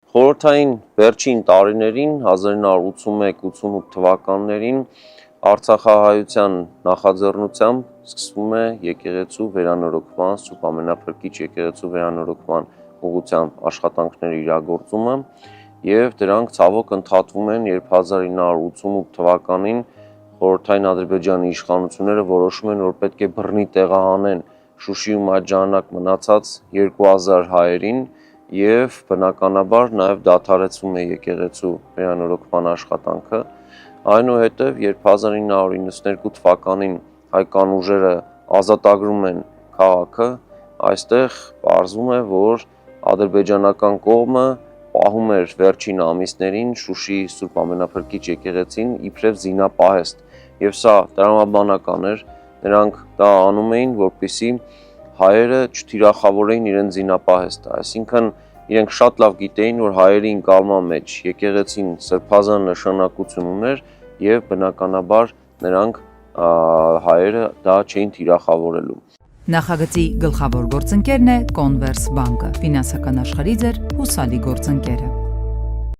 Խորհրդային վերջին տարիներին 1981-88 թվականներին Արցախահայության նախաձեռնությամբ սկսվում է եկեղեցու վերանորոգման, Սուրբ Ամենափրկիչ եկեղեցու վերանորոգման ուղղությամբ աշխատանքների իրագործումը եւ դրանք ցավոք ընդհատվում են, երբ 1988 թվականին Խորհրդային Ադրբեջանի իշխանությունները որոշում են, որ պետք է բռնի տեղահանեն Շուշիում այդ ժամանակ մնացած 2000 հայերին եւ բնականաբար նաեւ դադարեցվում է եկեղեցու վերանորոգման աշխատանքը։ Այնուհետև, երբ 1992 թվականին հայկան ուժերը ազատագրում են քաղաքը, այստեղ պարզվում է, որ ադրբեջանական կողմը պահում էր վերջին ամիսներին Շուշիի Սուրբ Ամենափրկիչ եկեղեցին իբրև զինապահեստ, եւ սա տրամաբանական էր, նրանք դա անում էին, որպեսզի հայերը չթիրախավորեին իրենց զինապահեստը, այսինքն իրենք շատ լավ գիտեին, որ հայերի ընկալման մեջ եկեղեցին սրբազան նշանակություն ուներ եւ բնականաբար նրանք հայերը դա չէին թիրախավորելու։ Նախագծի գլխավոր գործընկերն է Կոնվերս բանկը, ֆինանսական աշխարհի ձեր հուսալի գործընկերը։